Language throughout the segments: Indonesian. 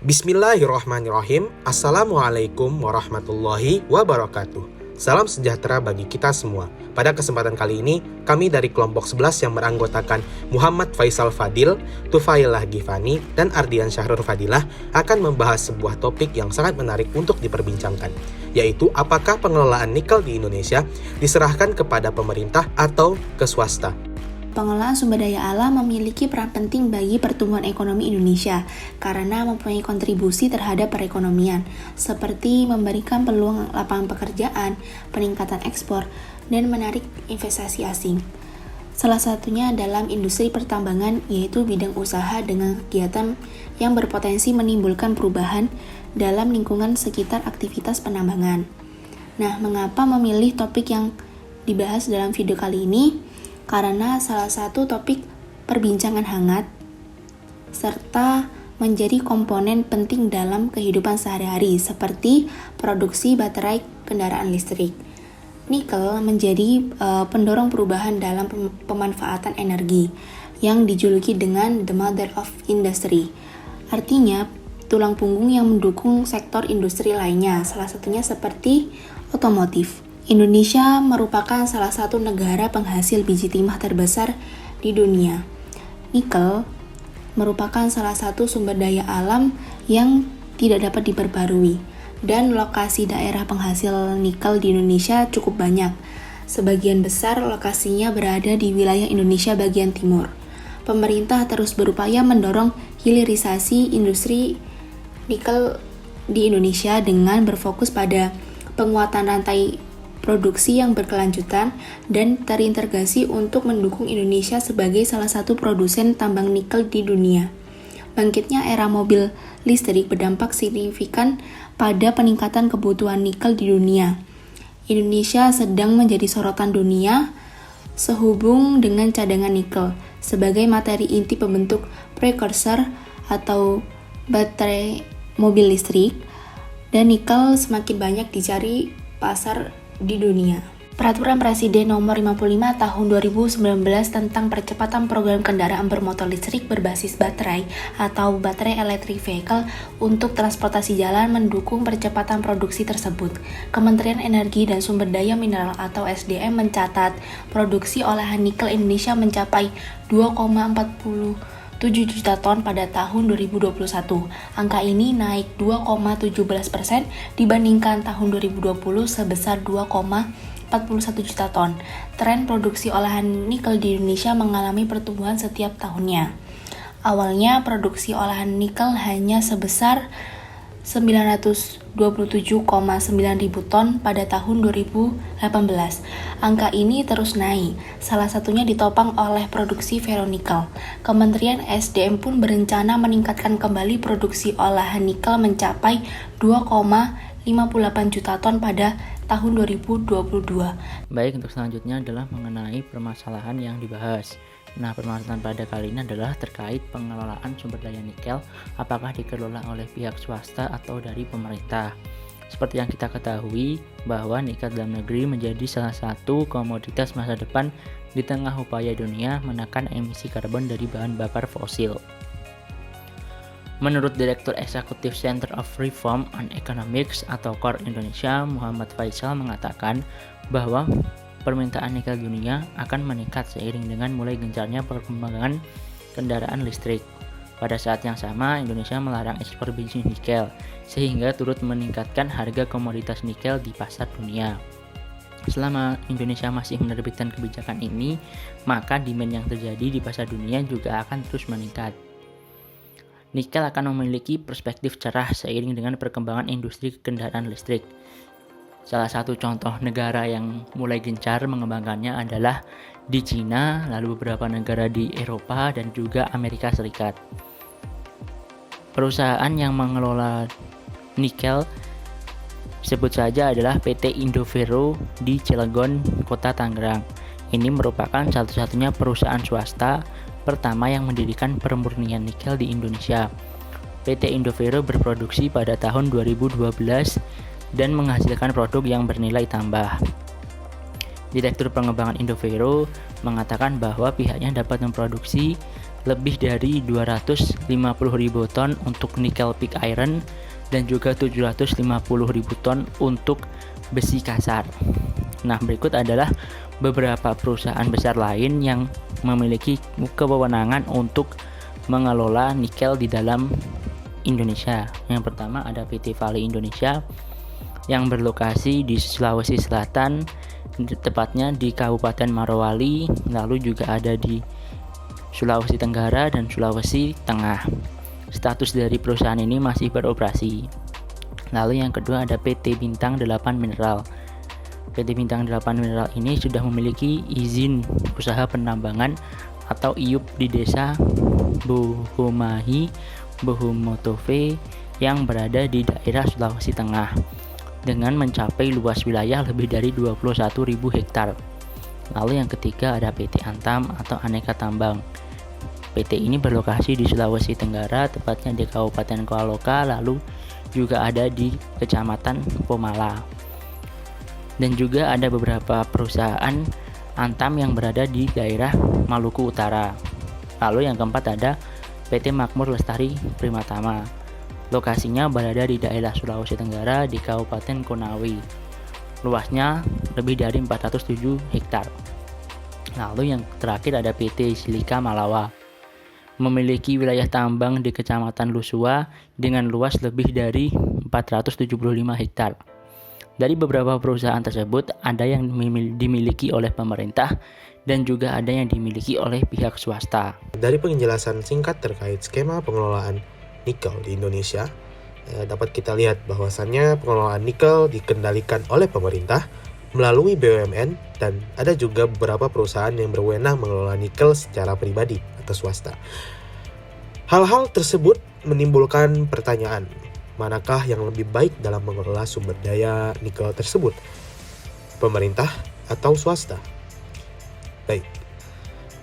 Bismillahirrahmanirrahim. Assalamualaikum warahmatullahi wabarakatuh. Salam sejahtera bagi kita semua. Pada kesempatan kali ini, kami dari kelompok 11 yang beranggotakan Muhammad Faisal Fadil, Tufailah Gifani, dan Ardian Syahrul Fadilah akan membahas sebuah topik yang sangat menarik untuk diperbincangkan, yaitu apakah pengelolaan nikel di Indonesia diserahkan kepada pemerintah atau ke swasta. Pengelolaan sumber daya alam memiliki peran penting bagi pertumbuhan ekonomi Indonesia karena mempunyai kontribusi terhadap perekonomian, seperti memberikan peluang lapangan pekerjaan, peningkatan ekspor, dan menarik investasi asing. Salah satunya dalam industri pertambangan, yaitu bidang usaha dengan kegiatan yang berpotensi menimbulkan perubahan dalam lingkungan sekitar aktivitas penambangan. Nah, mengapa memilih topik yang dibahas dalam video kali ini? Karena salah satu topik perbincangan hangat serta menjadi komponen penting dalam kehidupan sehari-hari seperti produksi baterai kendaraan listrik. Nikel menjadi pendorong perubahan dalam pemanfaatan energi yang dijuluki dengan the mother of industry. Artinya, tulang punggung yang mendukung sektor industri lainnya, salah satunya seperti otomotif. Indonesia merupakan salah satu negara penghasil biji timah terbesar di dunia. Nikel merupakan salah satu sumber daya alam yang tidak dapat diperbarui, dan lokasi daerah penghasil nikel di Indonesia cukup banyak. Sebagian besar lokasinya berada di wilayah Indonesia bagian timur. Pemerintah terus berupaya mendorong hilirisasi industri nikel di Indonesia dengan berfokus pada penguatan rantai produksi yang berkelanjutan dan terintegrasi untuk mendukung Indonesia sebagai salah satu produsen tambang nikel di dunia. Bangkitnya era mobil listrik berdampak signifikan pada peningkatan kebutuhan nikel di dunia. Indonesia sedang menjadi sorotan dunia sehubung dengan cadangan nikel sebagai materi inti pembentuk precursor atau baterai mobil listrik, dan nikel semakin banyak dicari pasar di dunia. Peraturan Presiden Nomor 55 Tahun 2019 tentang percepatan program kendaraan bermotor listrik berbasis baterai atau baterai electric vehicle untuk transportasi jalan mendukung percepatan produksi tersebut. Kementerian Energi dan Sumber Daya Mineral atau SDM mencatat produksi olahan nikel Indonesia mencapai 2,47 juta ton pada tahun 2021. Angka ini naik 2,17% dibandingkan tahun 2020 sebesar 2,41 juta ton. Tren produksi olahan nikel di Indonesia mengalami pertumbuhan setiap tahunnya. Awalnya produksi olahan nikel hanya sebesar 927,9 ribu ton pada tahun 2018. Angka ini terus naik, salah satunya ditopang oleh produksi ferronikel. Kementerian SDM pun berencana meningkatkan kembali produksi olahan nikel mencapai 2,58 juta ton pada tahun 2022. Baik, untuk selanjutnya adalah mengenai permasalahan yang dibahas. Nah, permasalahan pada kali ini adalah terkait pengelolaan sumber daya nikel, apakah dikelola oleh pihak swasta atau dari pemerintah. Seperti yang kita ketahui bahwa nikel dalam negeri menjadi salah satu komoditas masa depan di tengah upaya dunia menekan emisi karbon dari bahan bakar fosil. Menurut Direktur Eksekutif Center of Reform on Economics atau KOR Indonesia, Muhammad Faisal mengatakan bahwa permintaan nikel dunia akan meningkat seiring dengan mulai gencarnya perkembangan kendaraan listrik. Pada saat yang sama, Indonesia melarang ekspor biji nikel, sehingga turut meningkatkan harga komoditas nikel di pasar dunia. Selama Indonesia masih menerbitkan kebijakan ini, maka demand yang terjadi di pasar dunia juga akan terus meningkat. Nikel akan memiliki perspektif cerah seiring dengan perkembangan industri kendaraan listrik. Salah satu contoh negara yang mulai gencar mengembangkannya adalah di Cina, lalu beberapa negara di Eropa dan juga Amerika Serikat. Perusahaan yang mengelola nikel sebut saja adalah PT Indovero di Cilegon, Kota Tangerang. Ini merupakan satu-satunya perusahaan swasta pertama yang mendirikan pemurnian nikel di Indonesia. PT Indovero berproduksi pada tahun 2012 dan menghasilkan produk yang bernilai tambah. Direktur Pengembangan Indovero mengatakan bahwa pihaknya dapat memproduksi lebih dari 250.000 ton untuk nikel pig iron dan juga 750.000 ton untuk besi kasar. Nah, berikut adalah beberapa perusahaan besar lain yang memiliki kewenangan untuk mengelola nikel di dalam Indonesia. Yang pertama ada PT Vale Indonesia yang berlokasi di Sulawesi Selatan, tepatnya di Kabupaten Morowali, lalu juga ada di Sulawesi Tenggara dan Sulawesi Tengah. Status dari perusahaan ini masih beroperasi. Lalu yang kedua ada PT Bintang 8 Mineral. PT Bintang 8 Mineral ini sudah memiliki izin usaha penambangan atau IUP di desa Bohomahi, Bohomotove yang berada di daerah Sulawesi Tengah dengan mencapai luas wilayah lebih dari 21.000 hektar. Lalu yang ketiga ada PT Antam atau Aneka Tambang. PT ini berlokasi di Sulawesi Tenggara, tepatnya di Kabupaten Kualoka, lalu juga ada di Kecamatan Pomala. Dan juga ada beberapa perusahaan Antam yang berada di daerah Maluku Utara. Lalu yang keempat ada PT Makmur Lestari Primatama. Lokasinya berada di daerah Sulawesi Tenggara di Kabupaten Konawe. Luasnya lebih dari 407 hektar. Lalu yang terakhir ada PT Silika Malawa. Memiliki wilayah tambang di Kecamatan Lusua dengan luas lebih dari 475 hektar. Dari beberapa perusahaan tersebut, ada yang dimiliki oleh pemerintah dan juga ada yang dimiliki oleh pihak swasta. Dari penjelasan singkat terkait skema pengelolaan nikel di Indonesia, dapat kita lihat bahwasannya pengelolaan nikel dikendalikan oleh pemerintah melalui BUMN dan ada juga beberapa perusahaan yang berwenang mengelola nikel secara pribadi atau swasta. Hal-hal tersebut menimbulkan pertanyaan, manakah yang lebih baik dalam mengelola sumber daya nikel tersebut? Pemerintah atau swasta? Baik,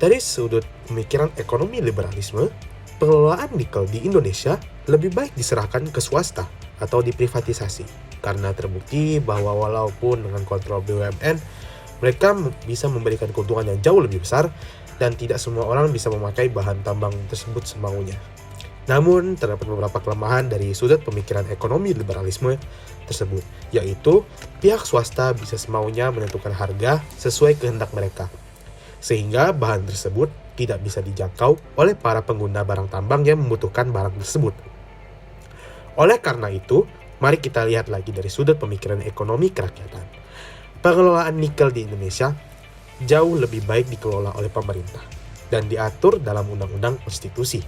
dari sudut pemikiran ekonomi liberalisme, pengelolaan nikel di Indonesia lebih baik diserahkan ke swasta atau diprivatisasi. Karena terbukti bahwa walaupun dengan kontrol BUMN, mereka bisa memberikan keuntungan yang jauh lebih besar dan tidak semua orang bisa memakai bahan tambang tersebut semaunya. Namun, terdapat beberapa kelemahan dari sudut pemikiran ekonomi liberalisme tersebut, yaitu pihak swasta bisa semaunya menentukan harga sesuai kehendak mereka, sehingga bahan tersebut tidak bisa dijangkau oleh para pengguna barang tambang yang membutuhkan barang tersebut. Oleh karena itu, mari kita lihat lagi dari sudut pemikiran ekonomi kerakyatan. Pengelolaan nikel di Indonesia jauh lebih baik dikelola oleh pemerintah dan diatur dalam undang-undang konstitusi.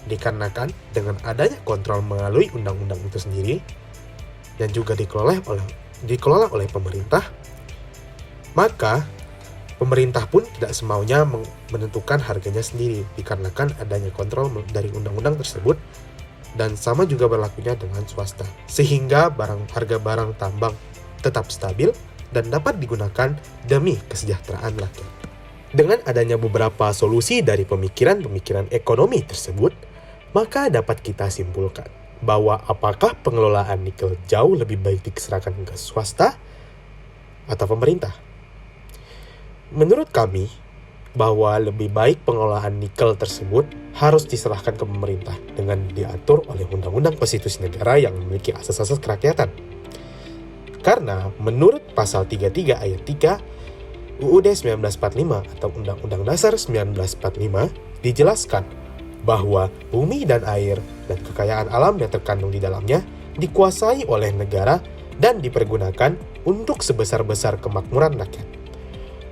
Dikarenakan dengan adanya kontrol melalui undang-undang itu sendiri dan juga dikelola oleh pemerintah, maka pemerintah pun tidak semaunya menentukan harganya sendiri dikarenakan adanya kontrol dari undang-undang tersebut. Dan sama juga berlakunya dengan swasta, sehingga harga barang tambang tetap stabil dan dapat digunakan demi kesejahteraan rakyat. Dengan adanya beberapa solusi dari pemikiran-pemikiran ekonomi tersebut, maka dapat kita simpulkan bahwa apakah pengelolaan nikel jauh lebih baik diserahkan ke swasta atau pemerintah. Menurut kami, bahwa lebih baik pengelolaan nikel tersebut harus diserahkan ke pemerintah dengan diatur oleh Undang-Undang Konstitusi Negara yang memiliki asas-asas kerakyatan. Karena menurut pasal 33 ayat 3 UUD 1945 atau Undang-Undang Dasar 1945 dijelaskan bahwa bumi dan air dan kekayaan alam yang terkandung di dalamnya dikuasai oleh negara dan dipergunakan untuk sebesar-besar kemakmuran rakyat.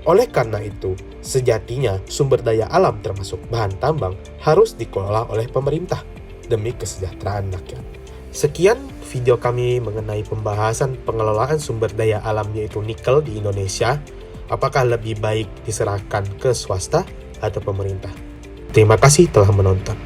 Oleh karena itu, sejatinya sumber daya alam termasuk bahan tambang harus dikelola oleh pemerintah demi kesejahteraan rakyat. Sekian video kami mengenai pembahasan pengelolaan sumber daya alam yaitu nikel di Indonesia. Apakah lebih baik diserahkan ke swasta atau pemerintah? Terima kasih telah menonton.